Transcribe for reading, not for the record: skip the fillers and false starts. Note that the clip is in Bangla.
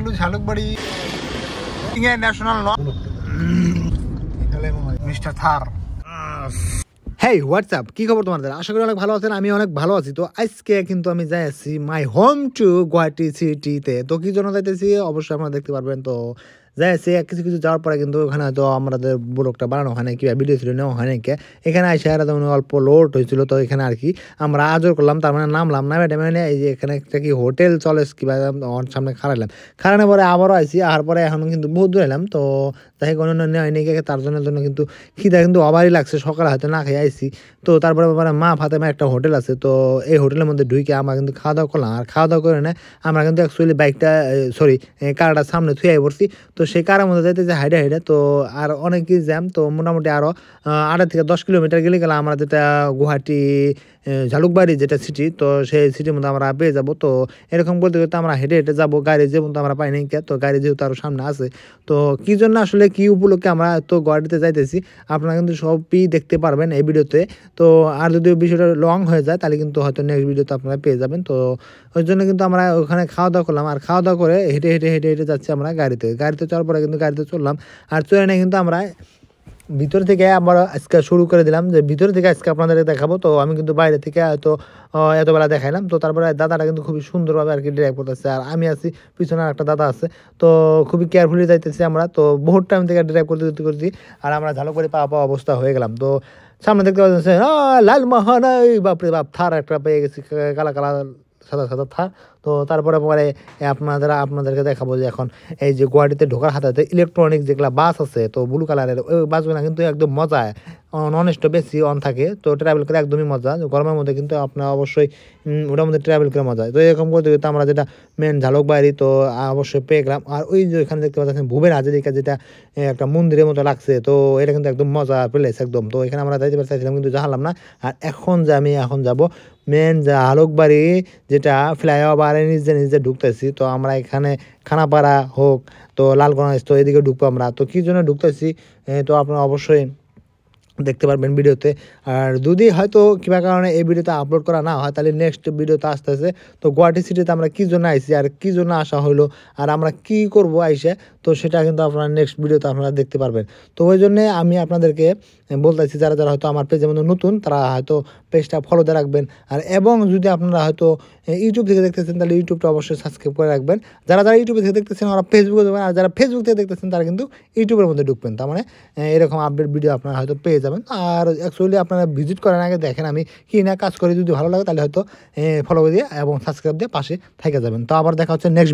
গেল ঝালুকবাড়ি ন্যাশনাল মিস্টার থার। হেই হোয়াটসঅ্যাপ, কি খবর তোমাদের? আশা করি অনেক ভালো আছেন, আমি অনেক ভালো আছি। তো আজকে কিন্তু আমি যাই আছি মাই হোম টু গুয়াহাটি সিটিতে। তো কি জন্য যাইতেছি অবশ্যই আপনারা দেখতে পারবেন। তো যাই আছি কিছু কিছু যাওয়ার পরে কিন্তু ওখানে হয়তো আমাদের ব্লগটা বানানো হয় না, কিংবা ভিডিও ছিল নেওয়া হয় নাকি। এখানে এসে আর তেমন অল্প লোড হয়েছিল, তো এখানে আর কি আমরা আজর করলাম, তার মানে নামলাম না ম্যাডাম, মানে এই যে এখানে একটা কি হোটেল চলে কিংবা সামনে খারাইলাম, খারানোর পরে আবারও আইসি, আর পরে এখন কিন্তু বহুত দূর এলাম। তো তাই কোনো নেওয়া নেই, তার জন্য কিন্তু খিদা কিন্তু অবারই লাগছে, সকালে হয়তো না খেয়ে আইসি। তো তারপরে মা ফাতেমা একটা হোটেল আছে, তো এই হোটেলের মধ্যে ঢুকে আমরা কিন্তু খাওয়া দাওয়া করলাম। আর খাওয়া দাওয়া করে না আমরা কিন্তু অ্যাকচুয়ালি বাইকটা কারটা সামনে থুয়ে পড়ছি। তো সেই কারের মধ্যে যাইতেছে হাইডে হাইডে, তো আর অনেকই জ্যাম। তো মোটামুটি আরও 8 থেকে 10 কিলোমিটার গেলে গেলাম আমরা যেটা গুয়াহাটি ঝালুকবাড়ি যেটা সিটি, তো সেই সিটির মধ্যে আমরা পেয়ে যাবো। তো এরকম বলতে গেলে আমরা হেঁটে হেঁটে যাবো, গাড়ি যে মধ্যে আমরা পাই নাই, তো গাড়ি যেহেতু আরও সামনে আছে। তো কী জন্য আসলে কী উপলক্ষে আমরা তো গুয়াহাটিতে যাইতেছি আপনারা কিন্তু সবই দেখতে পারবেন এই ভিডিওতে। তো আর যদি বিষয়টা লং হয়ে যায় তাহলে কিন্তু হয়তো নেক্সট ভিডিওতে আপনারা পেয়ে যাবেন। তো ওই জন্য কিন্তু আমরা ওখানে খাওয়া দাওয়া করলাম, আর খাওয়া দাওয়া করে হেঁটে হেঁটে হেঁটে হেঁটে যাচ্ছি আমরা গাড়িতে যাওয়ার পরে কিন্তু গাড়িতে চললাম। আর চলে নিয়ে কিন্তু আমরা ভিতর থেকে আবার আজকে শুরু করে দিলাম, যে ভিতর থেকে আজকে আপনাদেরকে দেখাবো। তো আমি কিন্তু বাইরে থেকে হয়তো এতবেলা দেখাইলাম। তো তারপরে দাদাটা কিন্তু খুবই সুন্দরভাবে আর কি ড্রাইভ করতেছে, আর আমি আছি পিছনে একটা দাদা আছে। তো খুবই কেয়ারফুলি যাইতেছি আমরা, তো বহুত টাইম থেকে ড্রাইভ করতে করতে আর আমরা ঝালুকবাড়ি পাওয়া অবস্থা হয়ে গেলাম। তো সামনে দেখতে পাচ্ছেন লালমোহন, বাপরে বাপ, থার একটা পেয়ে গেছি, কালা কালা সাদা সাদা থার। তো তারপরে পরে আপনাদেরকে দেখাবো যে এখন এই যে গুয়াহাটিতে ঢোকার হাতে ইলেকট্রনিক যেগুলো বাস আছে, তো ব্লু কালারের ওই বাসগুলো কিন্তু একদম মজা, নন স্টপ বেশি অন থাকে। তো ট্রাভেল করে একদমই মজা, গরমের মধ্যে কিন্তু আপনার অবশ্যই ওটার মধ্যে ট্রাভেল করে মজা। তো এরকম করতে করতে আমরা যেটা মেন ঝালুকবাড়ি তো অবশ্যই পেয়ে গেলাম। আর ওই যে এখানে দেখতে পাচ্ছেন ভুবের হাজারিকা, যেটা একটা মন্দিরের মতো লাগছে, তো এটা কিন্তু একদম মজা প্লেস একদম। তো এখানে আমরা যাইতে চাইছিলাম কিন্তু জানলাম না। আর আমি এখন যাব মেন ঝালুকবাড়ি, যেটা ফ্লাইওভারের নিজে নিজে ঢুকতেছি। তো আমরা এখানে খানাপাড়া হোক তো লালগঞ্জ, তো এদিকে ঢুকবো আমরা। তো কী জন্য ঢুকতেছি তো আপনারা অবশ্যই দেখতে পারবেন ভিডিওতে। আর যদি হয়তো কিবা কারণে এই ভিডিওতে আপলোড করা না হয় তাহলে নেক্সট ভিডিওতে আসতেছে। তো গুয়াহাটি সিটিতে আমরা কী জন্য আইসি আর কী জন্য আসা হলো আর আমরা কী করবো আইসে, তো সেটা কিন্তু আপনারা নেক্সট ভিডিওতে আপনারা দেখতে পারবেন। তো ওই জন্যে আমি আপনাদেরকে বলতেছি, যারা যারা হয়তো আমার পেজের মধ্যে নতুন তারা হয়তো পেজটা ফলোতে রাখবেন। আর এবং যদি আপনারা হয়তো ইউটিউব থেকে দেখতেছেন তাহলে ইউটিউবটা অবশ্যই সাবস্ক্রাইব করে রাখবেন। যারা যারা ইউটিউব থেকে দেখতেছেন ওরা ফেসবুকে দেবেন, আর যারা ফেসবুক থেকে দেখতেছেন তারা কিন্তু ইউটিউবের মধ্যে ঢুকবেন। তার মানে এরকম আপডেট ভিডিও আপনারা হয়তো পেয়ে যাবেন। আর অ্যাকচুয়ালি আপনারা ভিজিট করার আগে দেখেন আমি কী না কাজ করি, যদি ভালো লাগে তাহলে হয়তো ফলো দিয়ে এবং সাবস্ক্রাইব দিয়ে পাশে থেকে যাবেন। তো আবার দেখা হচ্ছে নেক্সট